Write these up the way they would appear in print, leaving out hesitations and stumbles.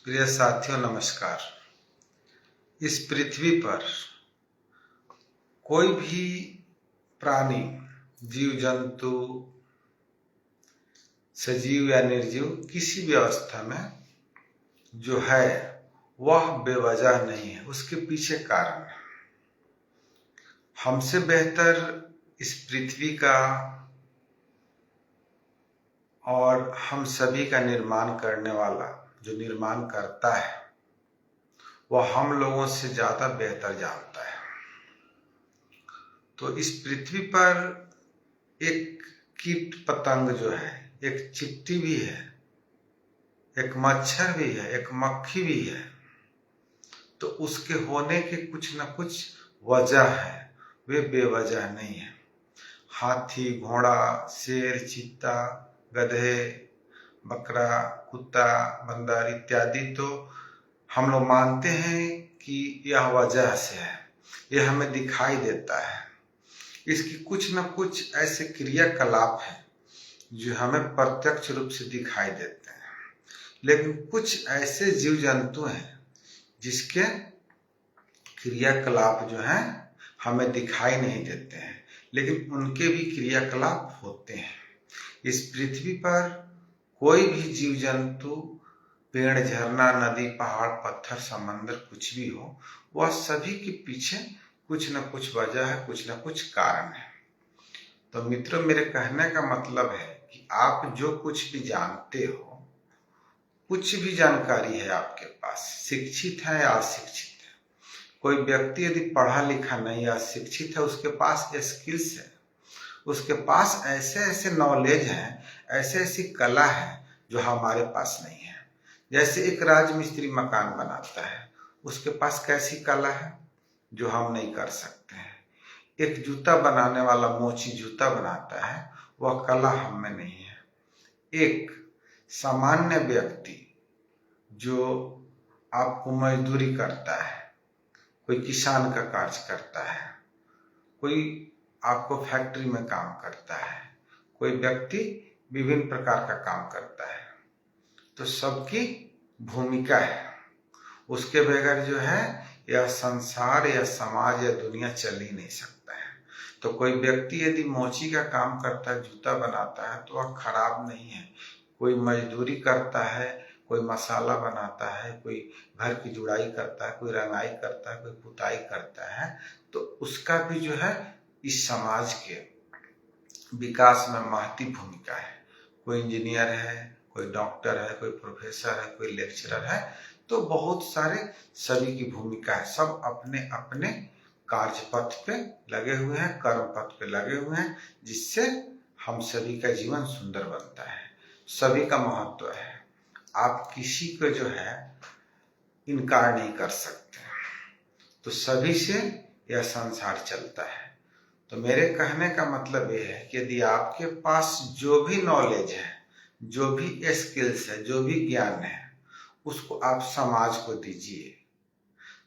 प्रिय साथियों नमस्कार। इस पृथ्वी पर कोई भी प्राणी, जीव जंतु, सजीव या निर्जीव किसी भी अवस्था में जो है वह बेवजह नहीं है, उसके पीछे कारण है। हमसे बेहतर इस पृथ्वी का और हम सभी का निर्माण करने वाला जो निर्माण करता है वह हम लोगों से ज्यादा बेहतर जानता है। तो इस पृथ्वी पर एक कीट पतंग जो है, एक चींटी भी है, एक मच्छर भी है, एक मक्खी भी है, तो उसके होने के कुछ न कुछ वजह है, वे बेवजह नहीं है। हाथी, घोड़ा, शेर, चीता, गधे, बकरा, कुत्ता, बंदर इत्यादि तो हम लोग मानते हैं कि यह वजह से है, यह हमें दिखाई देता है। इसकी कुछ न कुछ ऐसे क्रियाकलाप हैं जो हमें प्रत्यक्ष रूप से दिखाई देते हैं, लेकिन कुछ ऐसे जीव जंतु हैं जिसके क्रियाकलाप जो हैं हमें दिखाई नहीं देते हैं, लेकिन उनके भी क्रियाकलाप होते हैं। इस पृथ्वी पर कोई भी जीव जंतु, पेड़, झरना, नदी, पहाड़, पत्थर, समंदर कुछ भी हो, वह सभी के पीछे कुछ न कुछ वजह है, कुछ न कुछ कारण है। तो मित्रों, मेरे कहने का मतलब है कि आप जो कुछ भी जानते हो, कुछ भी जानकारी है आपके पास, शिक्षित है या अशिक्षित है, कोई व्यक्ति यदि पढ़ा लिखा नहीं या शिक्षित है, उसके पास स्किल्स है, उसके पास ऐसे ऐसे नॉलेज है, ऐसे ऐसी कला है जो हमारे पास नहीं है। जैसे एक राजमिस्त्री मकान बनाता है, उसके पास कैसी कला है जो हम नहीं कर सकते हैं। एक जूता बनाने वाला मोची जूता बनाता है, वह कला हम में नहीं है। एक सामान्य व्यक्ति जो आपको मजदूरी करता है, कोई किसान का कार्य करता है, कोई आपको फैक्ट्री में काम करता है, कोई व्यक्ति विभिन्न प्रकार का काम करता है, तो सबकी भूमिका है। उसके बगैर जो है यह संसार या समाज या दुनिया चल ही नहीं सकता है। तो कोई व्यक्ति यदि मोची का काम करता है, जूता बनाता है, तो वह खराब नहीं है। कोई मजदूरी करता है, कोई मसाला बनाता है, कोई घर की जुड़ाई करता है, कोई रंगाई करता है, कोई पुताई करता है, तो उसका भी जो है इस समाज के विकास में महती भूमिका है। कोई इंजीनियर है, कोई डॉक्टर है, कोई प्रोफेसर है, कोई लेक्चरर है, तो बहुत सारे सभी की भूमिका है। सब अपने अपने कार्य पथ पे लगे हुए हैं, कर्म पथ पे लगे हुए हैं, जिससे हम सभी का जीवन सुंदर बनता है। सभी का महत्व है, आप किसी को जो है इनकार नहीं कर सकते। तो सभी से यह संसार चलता है। तो मेरे कहने का मतलब यह है कि यदि आपके पास जो भी नॉलेज है, जो भी स्किल्स है, जो भी ज्ञान है, उसको आप समाज को दीजिए,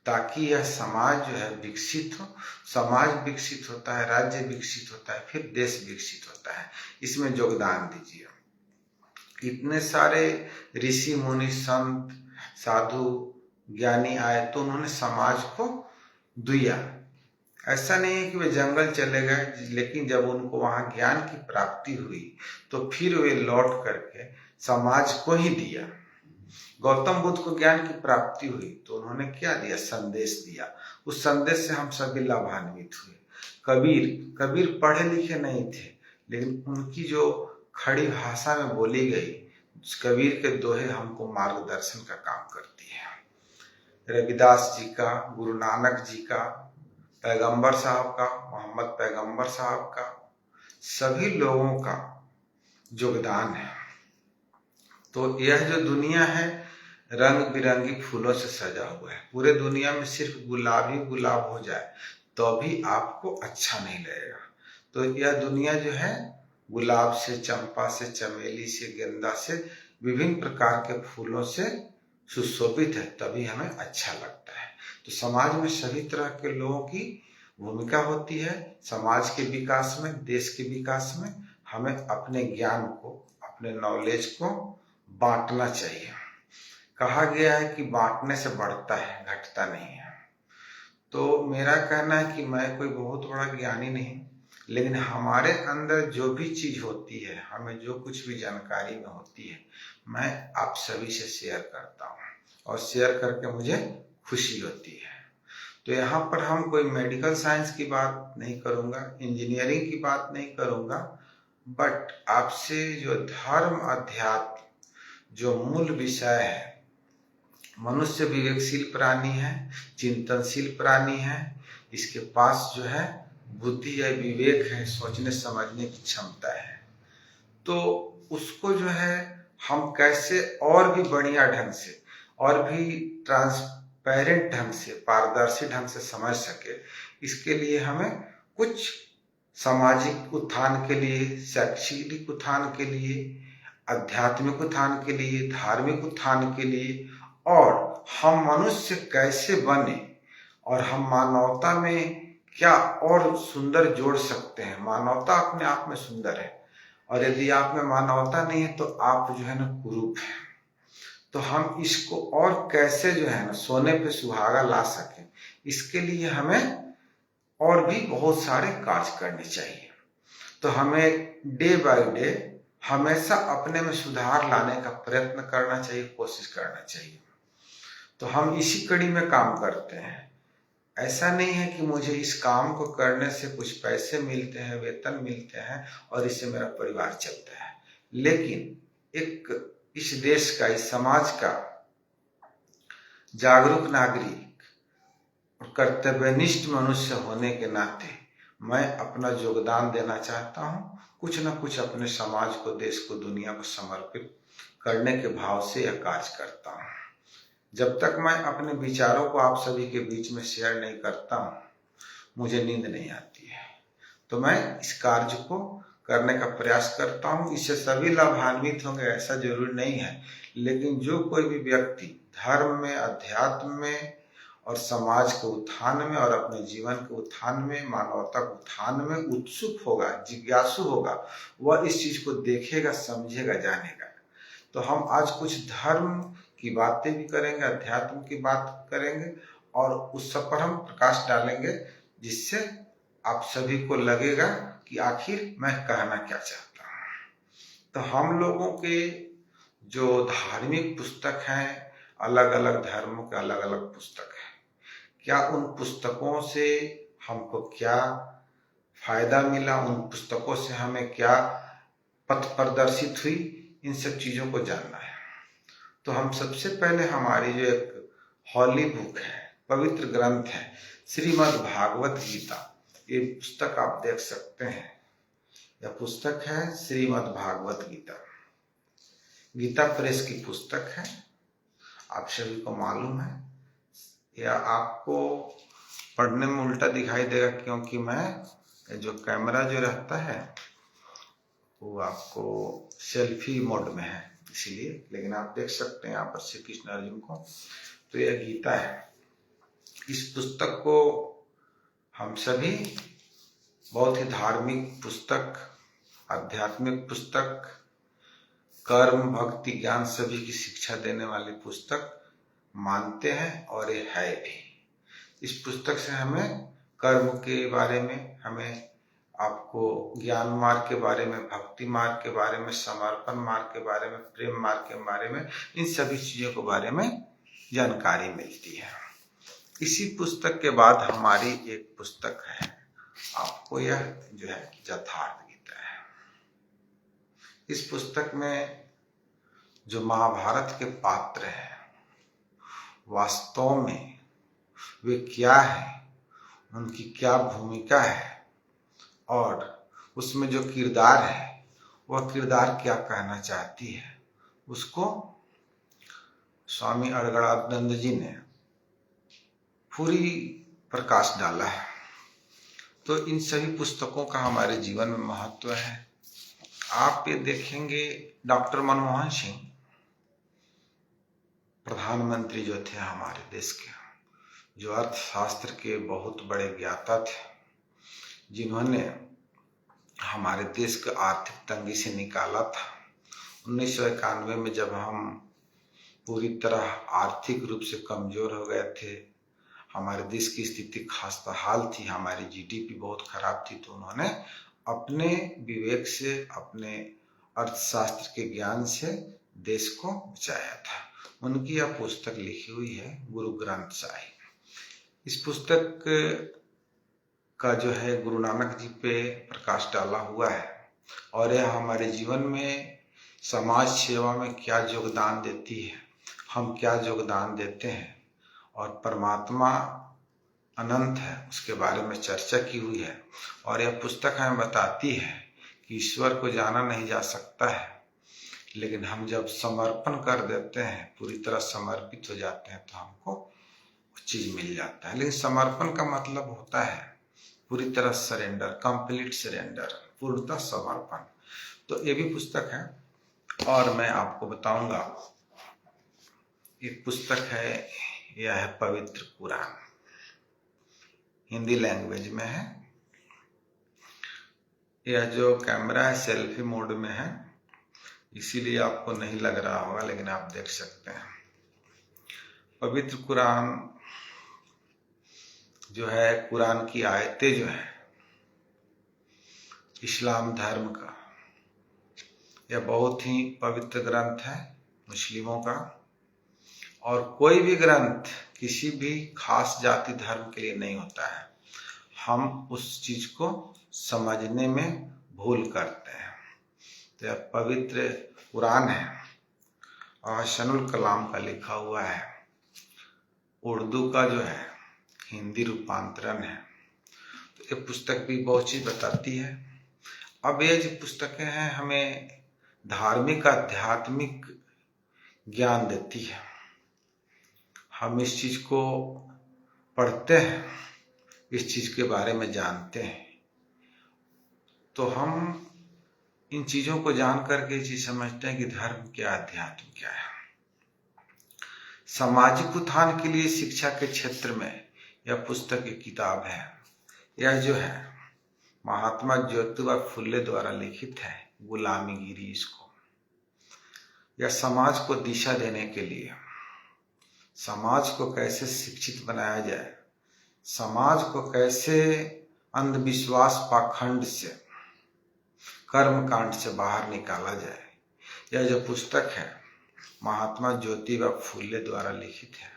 ताकि यह समाज जो है विकसित हो। समाज विकसित होता है, राज्य विकसित होता है, फिर देश विकसित होता है। इसमें योगदान दीजिए। इतने सारे ऋषि मुनि, संत, साधु, ज्ञानी आए तो उन्होंने समाज को दिया। ऐसा नहीं है कि वे जंगल चले गए, लेकिन जब उनको वहां ज्ञान की प्राप्ति हुई तो फिर वे लौट करके समाज को ही दिया। गौतम बुद्ध को ज्ञान की प्राप्ति हुई तो उन्होंने क्या दिया? संदेश दिया। उस संदेश से हम सभी लाभान्वित हुए। कबीर पढ़े लिखे नहीं थे, लेकिन उनकी जो खड़ी भाषा में बोली गई कबीर के दोहे हमको मार्गदर्शन का काम करती है। रविदास जी का, गुरु नानक जी का, पैगंबर साहब का, मोहम्मद पैगंबर साहब का, सभी लोगों का योगदान है। तो यह जो दुनिया है रंग बिरंगी फूलों से सजा हुआ है। पूरे दुनिया में सिर्फ गुलाब ही गुलाब हो जाए तो भी आपको अच्छा नहीं लगेगा। तो यह दुनिया जो है गुलाब से, चंपा से, चमेली से, गेंदा से, विभिन्न प्रकार के फूलों से सुशोभित है, तभी हमें अच्छा लगता है। तो समाज में सभी तरह के लोगों की भूमिका होती है। समाज के विकास में, देश के विकास में हमें अपने ज्ञान को, अपने नॉलेज को बांटना चाहिए। कहा गया है कि बांटने से बढ़ता है, घटता नहीं है। तो मेरा कहना है कि मैं कोई बहुत बड़ा ज्ञानी नहीं, लेकिन हमारे अंदर जो भी चीज होती है, हमें जो कुछ भी जानकारी में होती है, मैं आप सभी से शेयर करता हूँ और शेयर करके मुझे खुशी होती है। तो यहाँ पर हम कोई मेडिकल साइंस की बात नहीं करूँगा, इंजीनियरिंग की बात नहीं करूँगा, बट आपसे जो धर्म अध्यात्म जो मूल विषय है, मनुष्य विवेकशील प्राणी है, चिंतनशील प्राणी है, इसके पास जो है बुद्धि है, विवेक है, सोचने समझने की क्षमता है। तो उसको जो है हम कैसे और भी बढ़िया ढंग से और भी ट्रांसपेरेंट ढंग से, पारदर्शी ढंग से समझ सके, इसके लिए हमें कुछ सामाजिक उत्थान के लिए, शैक्षणिक उत्थान के लिए, आध्यात्मिक उत्थान के लिए, धार्मिक उत्थान के लिए, और हम मनुष्य कैसे बने और हम मानवता में क्या और सुंदर जोड़ सकते हैं। मानवता अपने आप में सुंदर है, और यदि आप में मानवता नहीं है तो आप जो है ना कुरूप है। तो हम इसको और कैसे जो है ना सोने पे सुहागा ला सकें, इसके लिए हमें और भी बहुत सारे कार्य करने चाहिए। तो हमें डे बाय डे हमेशा अपने में सुधार लाने का प्रयत्न करना चाहिए, कोशिश करना चाहिए। तो हम इसी कड़ी में काम करते हैं। ऐसा नहीं है कि मुझे इस काम को करने से कुछ पैसे मिलते हैं, वेतन मिलते हैं और इससे मेरा परिवार चलता है, लेकिन एक इस देश का, इस समाज का जागरूक नागरिक और कर्तव्यनिष्ठ मनुष्य होने के नाते मैं अपना योगदान देना चाहता हूँ। कुछ न कुछ अपने समाज को, देश को, दुनिया को समर्पित करने के भाव से यह कार्य करता हूँ। जब तक मैं अपने विचारों को आप सभी के बीच में शेयर नहीं करता हूँ, मुझे नींद नहीं आती है। तो मैं इस कार्य को करने का प्रयास करता हूँ। इससे सभी लाभान्वित होंगे ऐसा जरूरी नहीं है, लेकिन जो कोई भी व्यक्ति धर्म में, अध्यात्म में और समाज के उत्थान में और अपने जीवन के उत्थान में, मानवता के उत्थान में उत्सुक होगा, जिज्ञासु होगा, वह इस चीज को देखेगा, समझेगा, जानेगा। तो हम आज कुछ धर्म की बातें भी करेंगे, अध्यात्म की बात करेंगे, और उस सब पर हम प्रकाश डालेंगे, जिससे आप सभी को लगेगा कि आखिर मैं कहना क्या चाहता हूँ। तो हम लोगों के जो धार्मिक पुस्तक हैं, अलग अलग धर्मों के अलग अलग पुस्तक हैं, क्या उन पुस्तकों से हमको क्या फायदा मिला, उन पुस्तकों से हमें क्या पथ प्रदर्शित हुई, इन सब चीजों को जानना है। तो हम सबसे पहले हमारी जो एक हॉली बुक है, पवित्र ग्रंथ है, श्रीमद् भागवत गीता, ये पुस्तक आप देख सकते हैं। यह पुस्तक है श्रीमद् भागवत गीता, गीता प्रेस की पुस्तक है। आप सभी को मालूम है, या आपको पढ़ने में उल्टा दिखाई देगा, क्योंकि मैं जो कैमरा जो रहता है वो आपको सेल्फी मोड में है, इसीलिए। लेकिन आप देख सकते हैं यहाँ पर श्री कृष्ण अर्जुन को। तो यह गीता है। इस पुस्तक को हम सभी, बहुत ही धार्मिक पुस्तक, आध्यात्मिक पुस्तक, कर्म, भक्ति, ज्ञान सभी की शिक्षा देने वाली पुस्तक मानते हैं, और ये है भी। इस पुस्तक से हमें कर्म के बारे में, हमें आपको ज्ञान मार्ग के बारे में, भक्ति मार्ग के बारे में, समर्पण मार्ग के बारे में, प्रेम मार्ग के बारे में, इन सभी चीजों के बारे में जानकारी मिलती है। इसी पुस्तक के बाद हमारी एक पुस्तक है, आपको यह जो है यथार्थ गीता है। इस पुस्तक में जो महाभारत के पात्र हैं, वास्तव में वे क्या है, उनकी क्या भूमिका है, और उसमें जो किरदार है वह किरदार क्या कहना चाहती है, उसको स्वामी अड़गड़ानंद जी ने पूरी प्रकाश डाला है। तो इन सभी पुस्तकों का हमारे जीवन में महत्व है। आप ये देखेंगे, डॉक्टर मनमोहन सिंह प्रधानमंत्री जो थे हमारे देश के, जो अर्थशास्त्र के बहुत बड़े ज्ञाता थे, जिन्होंने हमारे देश को आर्थिक तंगी से निकाला था। 1991 में जब हम पूरी तरह आर्थिक रूप से कमजोर हो गए थे। हमारे देश की स्थिति खस्ता हाल थी, हमारी जीडीपी बहुत खराब थी। तो उन्होंने अपने विवेक से, अपने अर्थशास्त्र के ज्ञान से देश को बचाया था। उनकी यह पुस्तक लिखी हुई है, गुरु ग्रंथ साहिब। इस पुस्तक का जो है गुरु नानक जी पे प्रकाश डाला हुआ है और यह हमारे जीवन में समाज सेवा में क्या योगदान देती है, हम क्या योगदान देते हैं और परमात्मा अनंत है उसके बारे में चर्चा की हुई है। और यह पुस्तक हमें बताती है कि ईश्वर को जाना नहीं जा सकता है, लेकिन हम जब समर्पण कर देते हैं, पूरी तरह समर्पित हो जाते हैं, तो हमको वो चीज मिल जाता है। लेकिन समर्पण का मतलब होता है पूरी तरह सरेंडर, कंप्लीट सरेंडर, पूर्णतः समर्पण। तो ये भी पुस्तक है और मैं आपको बताऊंगा। एक पुस्तक है, यह है पवित्र कुरान, हिंदी लैंग्वेज में है। यह जो कैमरा है सेल्फी मोड में है, इसीलिए आपको नहीं लग रहा होगा, लेकिन आप देख सकते हैं। पवित्र कुरान जो है, कुरान की आयतें जो है इस्लाम धर्म का, यह बहुत ही पवित्र ग्रंथ है मुस्लिमों का। और कोई भी ग्रंथ किसी भी खास जाति धर्म के लिए नहीं होता है। हम उस चीज को समझने में भूल करते हैं। तो यह पवित्र कुरान है और शनुल कलाम का लिखा हुआ है। उर्दू का जो है हिंदी रूपांतरण है। तो ये पुस्तक भी बहुत चीज बताती है। अब ये जो पुस्तकें हैं हमें धार्मिक आध्यात्मिक ज्ञान देती है। हम इस चीज को पढ़ते हैं, इस चीज के बारे में जानते हैं, तो हम इन चीजों को जान करके ये चीज समझते हैं कि धर्म क्या, अध्यात्म क्या है। सामाजिक उत्थान के लिए शिक्षा के क्षेत्र में यह पुस्तक एक किताब है। यह जो है महात्मा ज्योतिबा फुले द्वारा लिखित है, गुलामीगिरी इसको। यह समाज को दिशा देने के लिए, समाज को कैसे शिक्षित बनाया जाए, समाज को कैसे अंधविश्वास पाखंड से, कर्म कांड से बाहर निकाला जाए, यह जो पुस्तक है महात्मा ज्योतिबा फुले द्वारा लिखित है।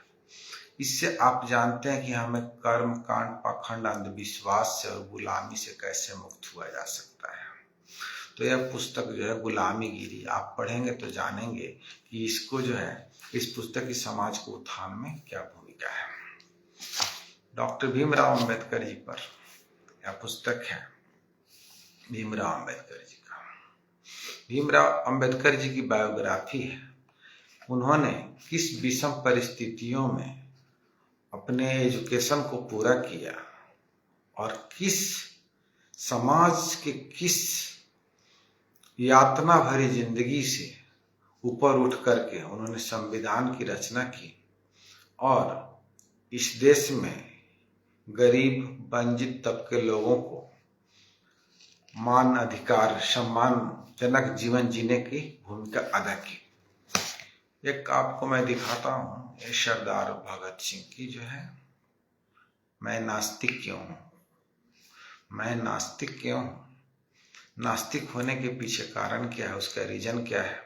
इससे आप जानते हैं कि हमें कर्म कांड, पाखंड, अंधविश्वास से और गुलामी से कैसे मुक्त हुआ जा सकता है। तो यह पुस्तक जो है गुलामीगिरी, आप पढ़ेंगे तो जानेंगे कि इसको जो है, इस पुस्तक की समाज को उत्थान में क्या भूमिका है। डॉक्टर भीमराव अंबेडकर जी पर यह पुस्तक है, भीमराव अंबेडकर जी का। भीमराव अंबेडकर जी की बायोग्राफी है। उन्होंने किस विषम परिस्थितियों में अपने एजुकेशन को पूरा किया और किस समाज के किस यातना भरी जिंदगी से ऊपर उठ करके उन्होंने संविधान की रचना की और इस देश में गरीब वंचित तबके लोगों को मान अधिकार, सम्मानजनक जीवन जीने की भूमिका अदा की। एक आपको मैं दिखाता हूँ, ये सरदार भगत सिंह की जो है, मैं नास्तिक क्यों हूँ, मैं नास्तिक क्यों हूँ, नास्तिक होने के पीछे कारण क्या है, उसका रीजन क्या है।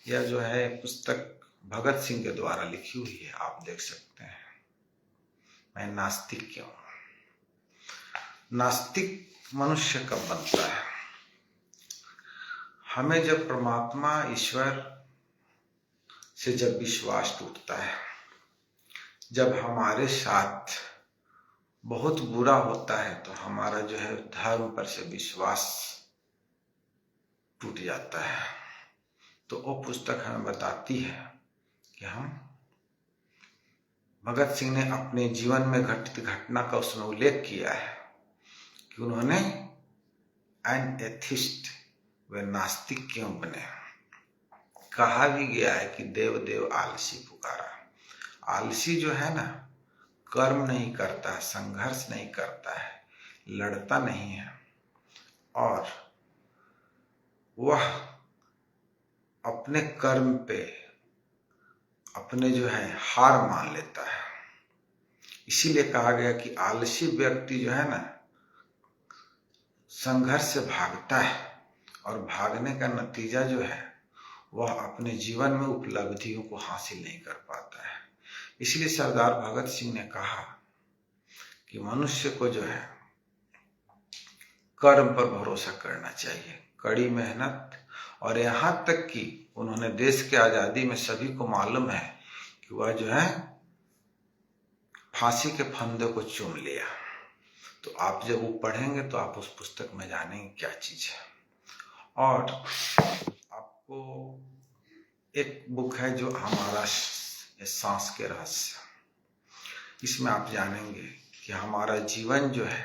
यह जो है पुस्तक भगत सिंह के द्वारा लिखी हुई है, आप देख सकते हैं, मैं नास्तिक क्यों हूँ। नास्तिक मनुष्य कब बनता है? हमें जब परमात्मा ईश्वर से जब विश्वास टूटता है, जब हमारे साथ बहुत बुरा होता है, तो हमारा जो है धर्म पर से विश्वास टूट जाता है। तो वो पुस्तक हमें बताती है कि हम, भगत सिंह ने अपने जीवन में घटित घटना का उसने उल्लेख किया है कि उन्होंने एन एथिस्ट, वे नास्तिक क्यों बने। कहा भी गया है कि देव देव आलसी पुकारा। आलसी जो है ना, कर्म नहीं करता है, संघर्ष नहीं करता है, लड़ता नहीं है, और वह अपने कर्म पे अपने जो है हार मान लेता है। इसीलिए कहा गया कि आलसी व्यक्ति जो है ना संघर्ष से भागता है और भागने का नतीजा जो है वह अपने जीवन में उपलब्धियों को हासिल नहीं कर पाता है। इसलिए सरदार भगत सिंह ने कहा कि मनुष्य को जो है कर्म पर भरोसा करना चाहिए, कड़ी मेहनत, और यहाँ तक कि उन्होंने देश की आजादी में सभी को मालूम है कि वह जो है फांसी के फंदे को चूम लिया। तो आप जब वो पढ़ेंगे तो आप उस पुस्तक में जानेंगे क्या चीज है। और आपको एक बुक है जो हमारा सांस के रहस्य, इसमें आप जानेंगे कि हमारा जीवन जो है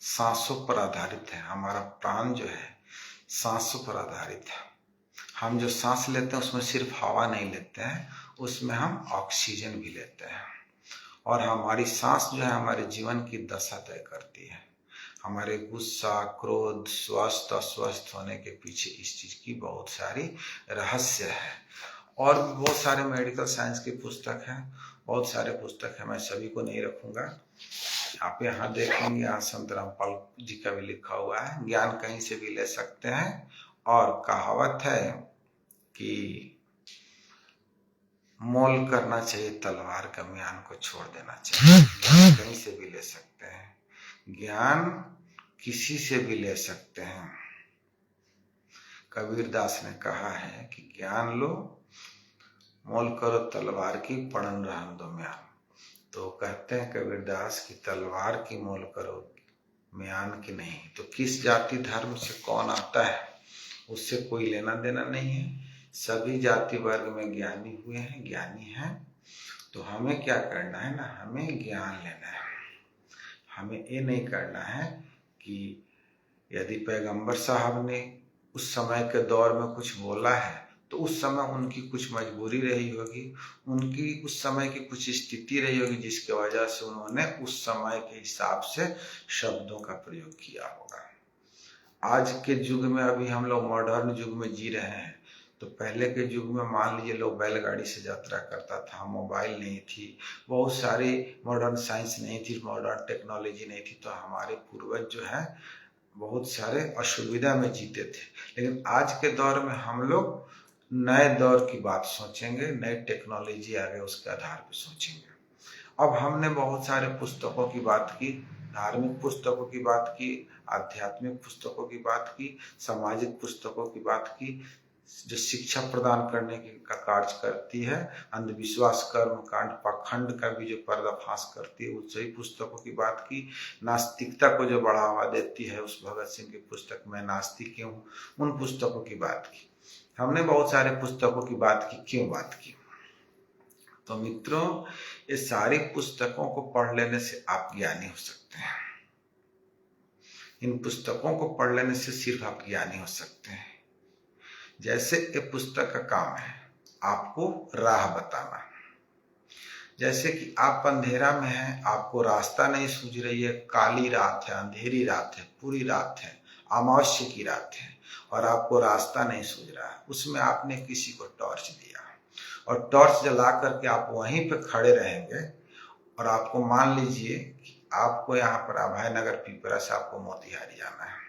सांसों पर आधारित है, हमारा प्राण जो है सांसों पर आधारित है। हम जो सांस लेते हैं उसमें सिर्फ हवा नहीं लेते हैं, उसमें हम ऑक्सीजन भी लेते हैं। और हमारी सांस जो है हमारे जीवन की दशा तय करती है। हमारे गुस्सा, क्रोध, स्वस्थ अस्वस्थ होने के पीछे इस चीज की बहुत सारी रहस्य है। और भी बहुत सारे मेडिकल साइंस की पुस्तक है, बहुत सारे पुस्तक है, मैं सभी को नहीं रखूंगा। आप यहाँ देखेंगे, यहाँ संत रामपाल जी का भी लिखा हुआ है। ज्ञान कहीं से भी ले सकते हैं, और कहावत है कि मोल करना चाहिए तलवार का, म्यान को छोड़ देना चाहिए। ज्ञान कहीं से भी ले सकते हैं, ज्ञान किसी से भी ले सकते हैं। कबीर दास ने कहा है कि ज्ञान लो, मोल करो तलवार की, पड़न रहन दो म्यान। तो कहते हैं कबीर दास की तलवार की मोल करो, म्यान की नहीं। तो किस जाति धर्म से कौन आता है उससे कोई लेना देना नहीं है। सभी जाति वर्ग में ज्ञानी हुए हैं, ज्ञानी हैं। तो हमें क्या करना है ना, हमें ज्ञान लेना है। हमें ये नहीं करना है कि यदि पैगंबर साहब ने उस समय के दौर में कुछ बोला है तो उस समय उनकी कुछ मजबूरी रही होगी, उनकी उस समय की कुछ स्थिति रही होगी जिसके वजह से उन्होंने उस समय के हिसाब से शब्दों का प्रयोग किया होगा। आज के युग में अभी हम लोग मॉडर्न युग में जी रहे हैं। तो पहले के युग में मान लीजिए लोग बैलगाड़ी से यात्रा करता था, मोबाइल नहीं थी, बहुत सारी मॉडर्न साइंस नहीं थी, मॉडर्न टेक्नोलॉजी नहीं थी। तो हमारे पूर्वज जो है बहुत सारे असुविधा में जीते थे। लेकिन आज के दौर में हम लोग नए दौर की बात सोचेंगे, नई टेक्नोलॉजी आ गई उसके आधार पर सोचेंगे। अब हमने बहुत सारे पुस्तकों की बात की, धार्मिक पुस्तकों की बात की, आध्यात्मिक पुस्तकों की बात की, सामाजिक पुस्तकों की बात की, जो शिक्षा प्रदान करने का कार्य करती है, अंधविश्वास, कर्म कांड, पाखंड का भी जो पर्दाफाश करती है, उस सही पुस्तकों की बात की, नास्तिकता को जो बढ़ावा देती है, उस भगत सिंह की पुस्तक में नास्तिक क्यों, उन पुस्तकों की बात की। हमने बहुत सारे पुस्तकों की बात की, क्यों बात की? तो मित्रों, ये सारी पुस्तकों को पढ़ लेने से आप ज्ञानी हो सकते हैं। इन पुस्तकों को पढ़ लेने से सिर्फ आप ज्ञानी हो सकते हैं। जैसे ये पुस्तक का काम है आपको राह बताना। जैसे कि आप अंधेरा में हैं, आपको रास्ता नहीं सूझ रही है, काली रात है, अंधेरी रात है, पूरी रात है, अमावस्या की रात है, और आपको रास्ता नहीं सूझ रहा है। उसमें आपने किसी को टॉर्च दिया, और टॉर्च जला करके आप वहीं पे खड़े रहेंगे, और आपको मान लीजिए कि आपको यहाँ पर अभय नगर पिपरा से आपको मोतिहारी जाना है,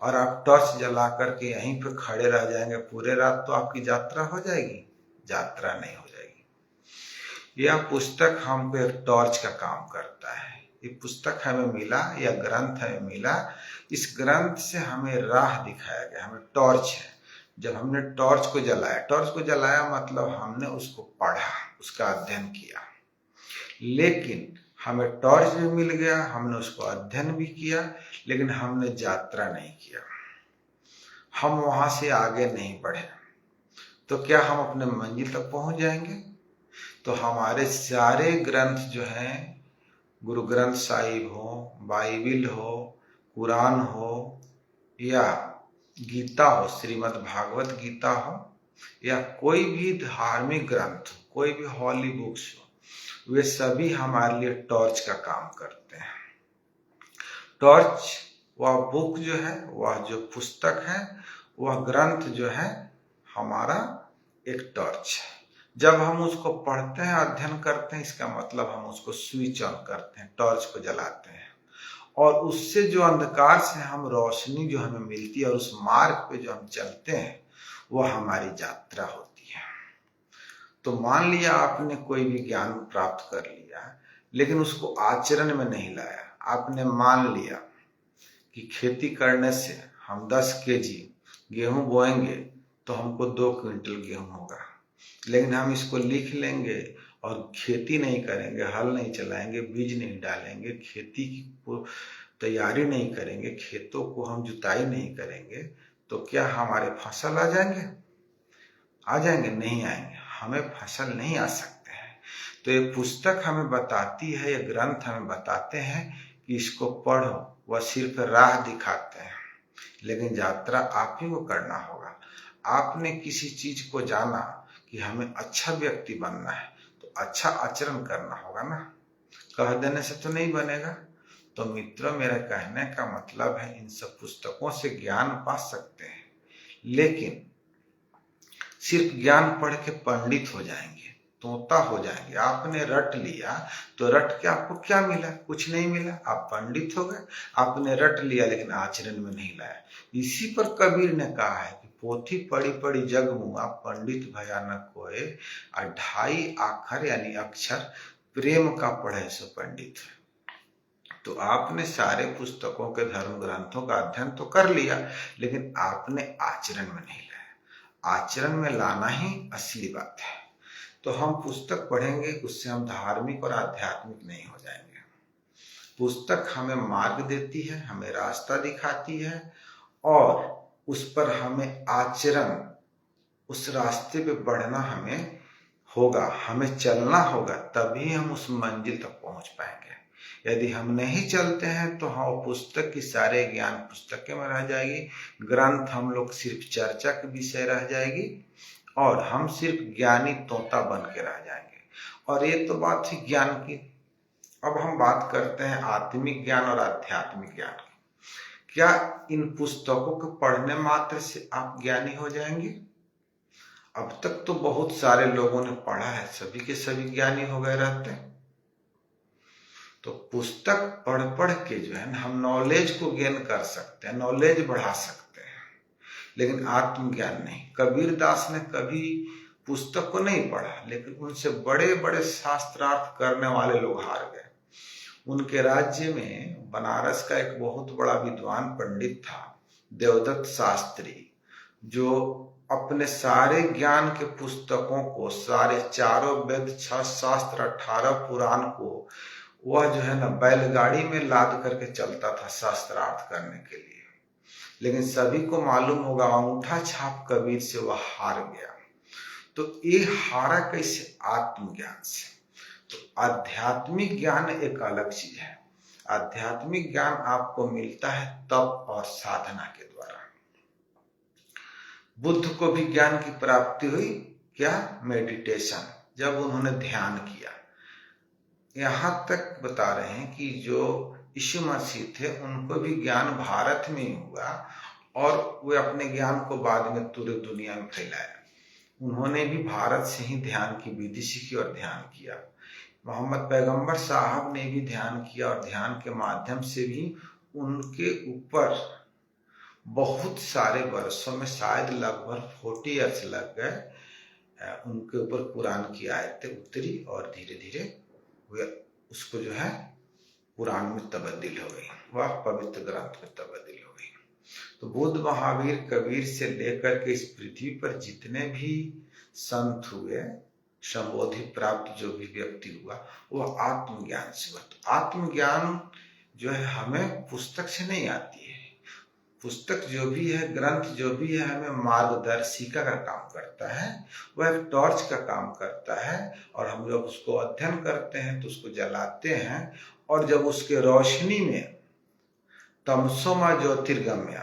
और आप टॉर्च जला करके यहीं पे खड़े रह जाएंगे पूरे रात, तो आपकी यात्रा हो जाएगी? यात्रा नहीं हो जाएगी। यह पुस्तक हम पे टॉर्च का काम करता है। ये पुस्तक हमें मिला, यह ग्रंथ हमें मिला, इस ग्रंथ से हमें राह दिखाया गया, हमें टॉर्च है। जब हमने टॉर्च को जलाया मतलब हमने उसको पढ़ा, उसका अध्ययन किया। लेकिन हमें टॉर्च भी मिल गया, हमने उसको अध्ययन भी किया, लेकिन हमने यात्रा नहीं किया, हम वहां से आगे नहीं बढ़े। तो क्या हम अपने मंजिल तक पहुंच जाएंगे? तो हमारे सारे ग्रंथ जो हैं, गुरु ग्रंथ साहिब हो, बाइबिल हो, कुरान हो, या गीता हो, श्रीमद् भागवत गीता हो, या कोई भी धार्मिक ग्रंथ हो, कोई भी हॉली बुक्स हो, वे सभी हमारे लिए टॉर्च का काम करते हैं। टॉर्च वह बुक जो है, वह जो पुस्तक है, वह ग्रंथ जो है हमारा एक टॉर्च है। जब हम उसको पढ़ते हैं, अध्ययन करते हैं, इसका मतलब हम उसको स्विच ऑन करते हैं, टॉर्च को जलाते हैं, और उससे जो अंधकार से हम रोशनी जो हमें मिलती है और उस मार्ग पे जो हम चलते हैं, वह हमारी यात्रा होती है। तो मान लिया आपने कोई भी ज्ञान प्राप्त कर लिया, लेकिन उसको आचरण में नहीं लाया। आपने मान लिया कि खेती करने से हम 10 केजी गेहूं बोएंगे तो हमको 2 क्विंटल गेहूं होगा, लेकिन हम इसको लिख लेंगे और खेती नहीं करेंगे, हल नहीं चलाएंगे, बीज नहीं डालेंगे, खेती की तैयारी नहीं करेंगे, खेतों को हम जुताई नहीं करेंगे, तो क्या हमारे फसल आ जाएंगे? आ जाएंगे? नहीं आएंगे। हमें फसल नहीं आ सकते हैं। तो ये पुस्तक हमें बताती है, ये ग्रंथ हमें बताते हैं कि इसको पढ़ो। वह सिर्फ राह दिखाते हैं, लेकिन यात्रा आप ही को करना होगा। आपने किसी चीज को जाना कि हमें अच्छा व्यक्ति बनना है, तो अच्छा आचरण करना होगा ना, कह देने से तो नहीं बनेगा। तो मित्रों, मेरा कहने का मतलब है, इन सब पुस्तकों से ज्ञान पा सकते हैं, लेकिन सिर्फ ज्ञान पढ़ के पंडित हो जाएंगे, तोता हो जाएंगे। आपने रट लिया तो रट के आपको क्या मिला? कुछ नहीं मिला, आप पंडित हो गए। आपने रट लिया लेकिन आचरण में नहीं लाया। इसी पर कबीर ने कहा है कि पोथी पढ़ी पढ़ी जग मुआ, पंडित भया न कोय, 2.5 आखर यानी अक्षर प्रेम का पढ़े सो पंडित। तो आपने सारे पुस्तकों के धर्म ग्रंथों का अध्ययन तो कर लिया, लेकिन आपने आचरण में नहीं लाया। आचरण में लाना ही असली बात है। तो हम पुस्तक पढ़ेंगे, उससे हम धार्मिक और आध्यात्मिक नहीं हो जाएंगे। पुस्तक हमें मार्ग देती है, हमें रास्ता दिखाती है, और उस पर हमें आचरण, उस रास्ते पे बढ़ना हमें होगा, हमें चलना होगा, तभी हम उस मंजिल तक पहुंच पाएंगे। यदि हम नहीं चलते हैं तो हाँ, पुस्तक की सारे ज्ञान पुस्तकें में रह जाएगी, ग्रंथ हम लोग सिर्फ चर्चा के विषय रह जाएगी, और हम सिर्फ ज्ञानी तोता बन के रह जाएंगे। और ये तो बात थी ज्ञान की। अब हम बात करते हैं आत्मिक ज्ञान और आध्यात्मिक ज्ञान की। क्या इन पुस्तकों को पढ़ने मात्र से आप ज्ञानी हो जाएंगे? अब तक तो बहुत सारे लोगों ने पढ़ा है, सभी के सभी ज्ञानी हो गए रहते हैं। तो पुस्तक पढ़ पढ़ के जो है ना, हम नॉलेज को गेन कर सकते हैं, नॉलेज बढ़ा सकते हैं, लेकिन आत्मज्ञान नहीं। कबीर दास ने कभी पुस्तक को नहीं पढ़ा, लेकिन उनसे बड़े बड़े शास्त्रार्थ करने वाले लोग हार गए। उनके राज्य में बनारस का एक बहुत बड़ा विद्वान पंडित था, देवदत्त शास्त्री, जो अपने सारे ज्ञान के पुस्तकों को, सारे 4 वेद, 6 शास्त्र, 18 पुराण को, वह जो है ना बैलगाड़ी में लाद करके चलता था शास्त्रार्थ करने के लिए। लेकिन सभी को मालूम होगा, अंगूठा छाप कबीर से वह हार गया। तो ये हारा कैसे? आत्मज्ञान से। तो आध्यात्मिक ज्ञान एक अलग चीज है। आध्यात्मिक ज्ञान आपको मिलता है तप और साधना के द्वारा। बुद्ध को भी ज्ञान की प्राप्ति हुई, क्या? मेडिटेशन, जब उन्होंने ध्यान किया। यहाँ तक बता रहे हैं कि जो यीशु मसीह थे, उनको भी ज्ञान भारत में ही हुआ, और वे अपने ज्ञान को बाद में पूरी दुनिया में फैलाया। उन्होंने भी भारत से ही ध्यान की विधि सीखी और ध्यान किया। मोहम्मद पैगंबर साहब ने भी ध्यान किया, और ध्यान के माध्यम से भी उनके ऊपर बहुत सारे वर्षों में, शायद लगभग 40 ईयर्स लग गए, उनके ऊपर कुरान की आयतें उतरी, और धीरे धीरे वे उसको जो है कुरान में तब्दील हो गई, वह पवित्र ग्रंथ में तब्दील हो गई। तो बुद्ध, महावीर, कबीर से लेकर के इस पृथ्वी पर जितने भी संत हुए, संबोधि प्राप्त जो भी व्यक्ति हुआ, वह आत्मज्ञान से हुआ। तो आत्मज्ञान जो है हमें पुस्तक से नहीं आती है। पुस्तक जो भी है, ग्रंथ जो भी है, हमें मार्गदर्शिका का काम करता है, वह एक टॉर्च का काम करता है। और हम लोग उसको अध्ययन करते हैं तो उसको जलाते हैं, और जब उसके रोशनी में, तमसोमा ज्योतिर्गम्य,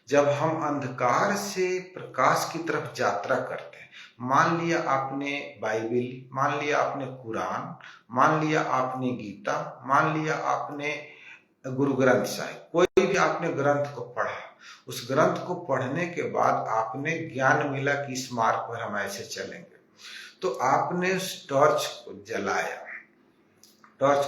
जब हम अंधकार से प्रकाश की तरफ यात्रा करते हैं, मान लिया आपने बाइबिल, मान लिया आपने कुरान, मान लिया आपने गीता, मान लिया आपने गुरु ग्रंथ साहिब, कोई भी आपने ग्रंथ को पढ़ा, उस ग्रंथ को पढ़ने के बाद आपने ज्ञान मिला कि इस मार्ग पर हम ऐसे चलेंगे। तो आपने उस टॉर्च को जलाया, टॉर्च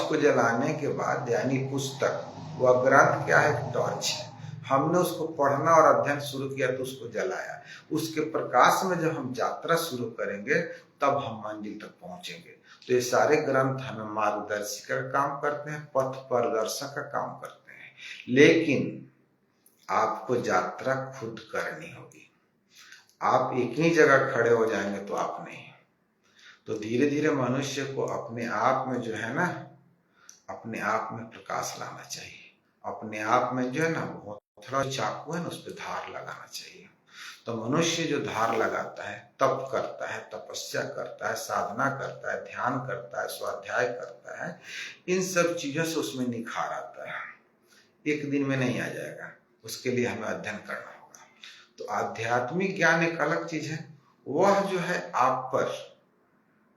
को जलाने के बाद, यानी पुस्तक, वह ग्रंथ क्या है, टॉर्च है, हमने उसको पढ़ना और अध्ययन शुरू किया तो उसको जलाया। उसके प्रकाश में जब हम यात्रा शुरू करेंगे तब हम मंजिल तक पहुंचेंगे। तो ये सारे ग्रंथ हमें मार्गदर्शिका का काम करते हैं, पथ प्रदर्शक का काम करते हैं, लेकिन आपको यात्रा खुद करनी होगी। आप एक ही जगह खड़े हो जाएंगे तो आप नहीं। तो धीरे धीरे मनुष्य को अपने आप में जो है ना, अपने आप में प्रकाश लाना चाहिए। अपने आप में जो है ना, बहुत थोड़ा चाकू है ना, उस पर धार लगाना चाहिए। तो मनुष्य जो धार लगाता है, तप करता है, तपस्या करता है, साधना करता है, ध्यान करता है, स्वाध्याय करता है, इन सब चीजों से उसमें निखार आता है। एक दिन में नहीं आ जाएगा, उसके लिए हमें अध्ययन करना होगा। तो आध्यात्मिक ज्ञान एक अलग चीज है, वह जो है आप पर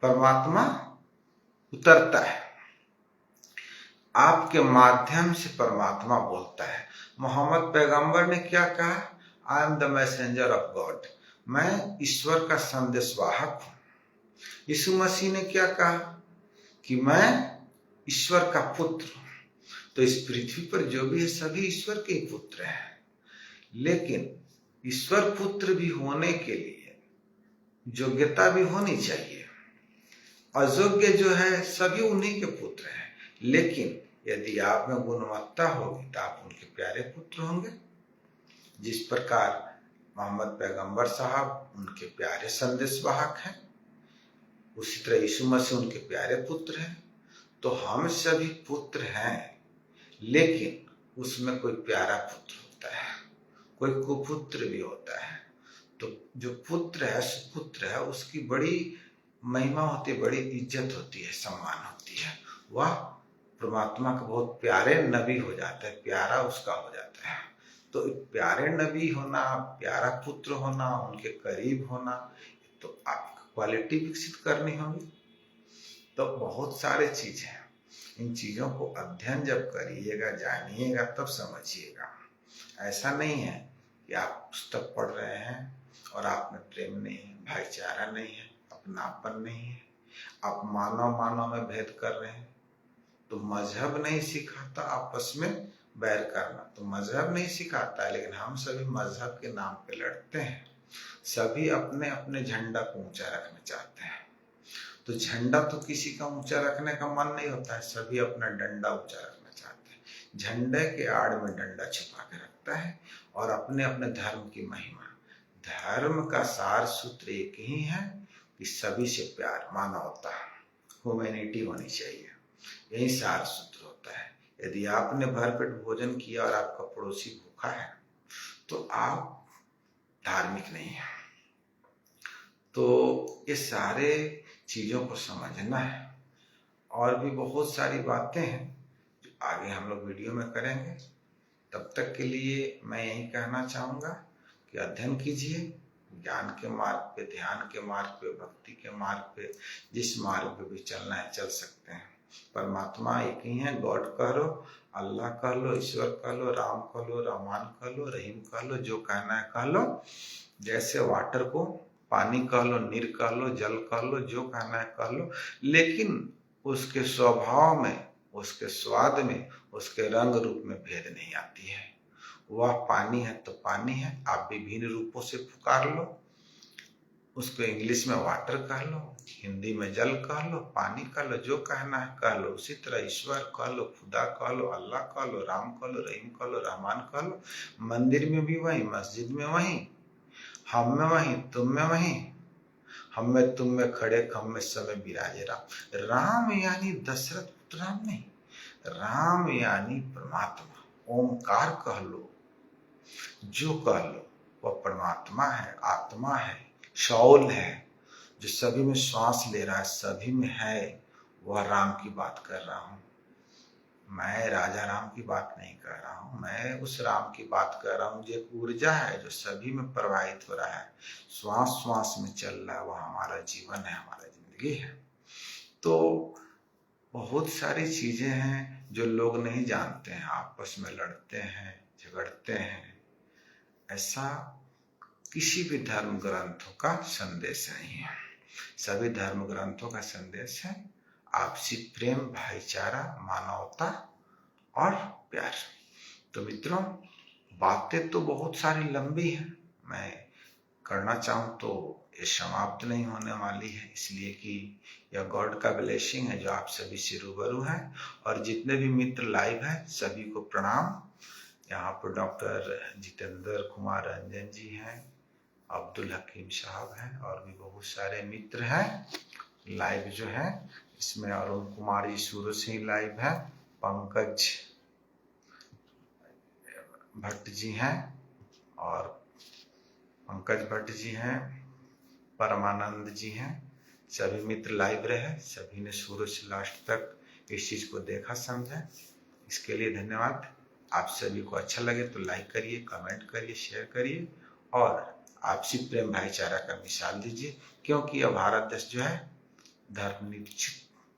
परमात्मा उतरता है, आपके माध्यम से परमात्मा बोलता है। मोहम्मद पैगंबर ने क्या कहा, I am the messenger of God, मैं ईश्वर का संदेशवाहक हूं। यीशु मसीह ने क्या कहा कि मैं ईश्वर का पुत्र हूं। तो इस पृथ्वी पर जो भी है सभी ईश्वर के ही पुत्र हैं, लेकिन ईश्वर पुत्र भी होने के लिए योग्यता भी होनी चाहिए। अयोग्य जो है सभी उन्हीं के पुत्र हैं, लेकिन यदि आप में गुणवत्ता होगी तो आप उनके प्यारे पुत्र होंगे। जिस प्रकार मोहम्मद पैगंबर साहब उनके प्यारे संदेशवाहक हैं, उसी तरह यीशु मसीह उनके प्यारे पुत्र हैं। तो हम सभी पुत्र हैं, लेकिन उसमें कोई प्यारा पुत्र होता है, कोई कुपुत्र भी होता है। तो जो पुत्र है, सुपुत्र है, उसकी बड़ी महिमा होती है, बड़ी इज्जत होती है, सम्मान होती है। वह परमात्मा का बहुत प्यारे नबी हो जाता है, प्यारा उसका हो जाता है। तो प्यारे नबी होना, प्यारा पुत्र होना, उनके करीब होना, तो आपको क्वालिटी विकसित करनी होगी। तो बहुत सारे चीज हैं, इन चीजों को अध्ययन जब करिएगा, जानिएगा, तब समझिएगा। ऐसा नहीं है कि आप पुस्तक पढ़ रहे हैं और आप में प्रेम नहीं है, भाईचारा नहीं है, अपनापन नहीं है, आप मानव में भेद कर रहे हैं। तो मजहब नहीं सिखाता आपस में बैर करना, तो मजहब नहीं सिखाता है, लेकिन हम सभी मजहब के नाम पे लड़ते हैं। सभी अपने अपने झंडा को ऊंचा रखना चाहते हैं। तो झंडा तो किसी का ऊंचा रखने का मन नहीं होता है, सभी अपना डंडा ऊंचा रखना चाहते हैं। झंडे के आड़ में डंडा छिपा के रखता है, और अपने अपने धर्म की महिमा। धर्म का सार सूत्र एक ही है कि सभी से प्यार, मानवता, ह्यूमैनिटी होनी चाहिए। यही सार सूत्र होता है। यदि आपने भरपेट भोजन किया और आपका पड़ोसी भूखा है, तो आप धार्मिक नहीं है। तो ये सारे चीजों को समझना है। और भी बहुत सारी बातें हैं जो आगे हम लोग वीडियो में करेंगे। तब तक के लिए मैं यही कहना चाहूंगा कि अध्ययन कीजिए, ज्ञान के मार्ग पे, ध्यान के मार्ग पे, भक्ति के मार्ग पे, जिस मार्ग पे भी चलना है चल सकते हैं। परमात्मा एक ही है, गॉड कह लो, अल्लाह कह लो, ईश्वर कह लो, राम कह लो, रहमान कह लो, रहीम कह लो, जो कहना है कह लो। जैसे वाटर को पानी कह लो, नीर कह लो, जल कह लो, जो कहना है कह लो, लेकिन उसके स्वभाव में, उसके स्वाद में, उसके रंग रूप में भेद नहीं आती है। वह पानी है तो पानी है, आप विभिन्न रूपों से पुकार लो। उसको इंग्लिश में वाटर कह लो, हिंदी में जल कह लो, पानी कह लो, जो कहना है कह लो। उसी तरह ईश्वर कह लो, खुदा कह लो, अल्लाह कह लो, राम कह लो, रहीम कह लो, रहमान कह लो। मंदिर में भी वही, मस्जिद में वही, हम में वही, तुम में वही, हम में तुम में खड़े खम में समय विराजे राम। राम यानी दशरथ पुत्र राम नहीं, राम यानी परमात्मा। ओमकार कह लो, जो कह लो, वह परमात्मा है, आत्मा है, शौल है, जो सभी में श्वास ले रहा है, सभी में है। वह राम की बात कर रहा हूं मैं, राजा राम की बात नहीं कर रहा हूं मैं। उस राम की बात कर रहा हूं जो एक ऊर्जा है, जो सभी में प्रवाहित हो रहा है, श्वास श्वास में चल रहा है। वह हमारा जीवन है, हमारा जिंदगी है। तो बहुत सारी चीजें हैं जो लोग नहीं जानते हैं, आपस में लड़ते हैं, झगड़ते हैं। ऐसा किसी भी धर्म ग्रंथों का संदेश नहीं है। सभी धर्म ग्रंथों का संदेश है आपसी प्रेम, भाईचारा, मानवता और प्यार। तो मित्रों, बातें तो बहुत सारी लंबी हैं, मैं करना चाहूँ तो ये समाप्त नहीं होने वाली है, इसलिए कि यह गॉड का ब्लेसिंग है जो आप सभी से रूबरू है। और जितने भी मित्र लाइव हैं सभी को प्रणाम। यहाँ पर डॉक्टर जितेंद्र कुमार रंजन जी हैं, अब्दुल हकीम साहब हैं और भी बहुत सारे मित्र हैं लाइव जो है इसमें। अरुण कुमार जी शुरू से ही लाइव है, पंकज भट्ट जी हैं और पंकज भट्ट जी हैं, परमानंद जी हैं। सभी मित्र लाइव रहे, सभी ने शुरू से लास्ट तक इस चीज को देखा, समझा, इसके लिए धन्यवाद। आप सभी को अच्छा लगे तो लाइक करिए, कमेंट करिए, शेयर करिए और आपसी प्रेम भाईचारा का मिसाल दीजिए, क्योंकि यह भारत देश जो है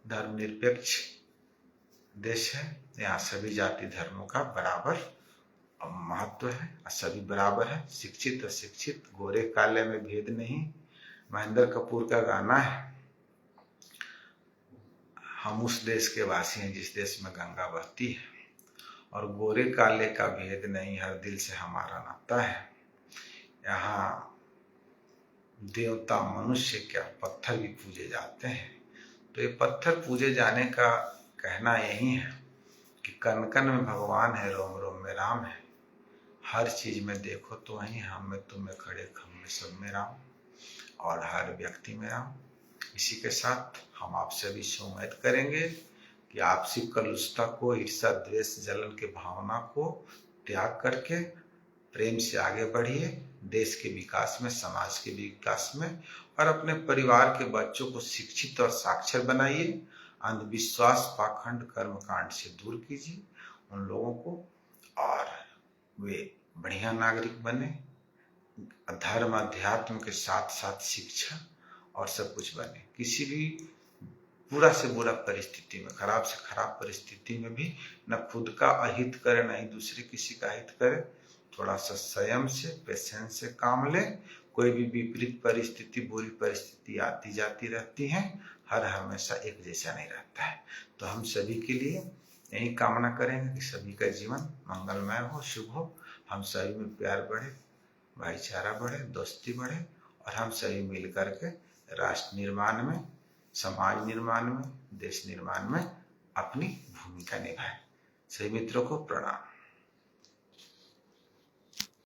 धर्मनिरपेक्ष देश है। यहाँ सभी जाति धर्मों का बराबर महत्व है, सभी बराबर है, शिक्षित अशिक्षित, गोरे काले में भेद नहीं। महेंद्र कपूर का गाना है, हम उस देश के वासी हैं जिस देश में गंगा बहती है और गोरे काले का भेद नहीं, हर दिल से हमारा नाता है। यहाँ देवता मनुष्य क्या पत्थर भी पूजे जाते हैं। तो ये पत्थर पूजे जाने का कहना यही है कि कण कण में भगवान है, रोम रोम में राम है। हर चीज में देखो तो वही हम में, तुम में, खड़े खम में, सब में राम और हर व्यक्ति में राम। इसी के साथ हम आप सभी से उम्मीद करेंगे कि आपसी कलुषता को, ईर्ष्या द्वेष जलन के भावना को त्याग करके प्रेम से आगे बढ़िए, देश के विकास में, समाज के विकास में और अपने परिवार के बच्चों को शिक्षित और साक्षर बनाइए। अंधविश्वास, पाखंड, कर्मकांड से दूर कीजिए उन लोगों को और वे बढ़िया नागरिक बने, धर्म अध्यात्म के साथ साथ शिक्षा और सब कुछ बने। किसी भी बुरा से बुरा परिस्थिति में, खराब से खराब परिस्थिति में भी न खुद का अहित करे न ही दूसरे किसी का हित करे। थोड़ा सा संयम से, पेशेंस से काम ले। कोई भी विपरीत परिस्थिति, बुरी परिस्थिति आती जाती रहती है, हर हमेशा एक जैसा नहीं रहता है। तो हम सभी के लिए यही कामना करेंगे कि सभी का जीवन मंगलमय हो, शुभ हो, हम सभी में प्यार बढ़े, भाईचारा बढ़े, दोस्ती बढ़े और हम सभी मिल करके राष्ट्र निर्माण में, समाज निर्माण में, देश निर्माण में अपनी भूमिका निभाएं। सभी मित्रों को प्रणाम।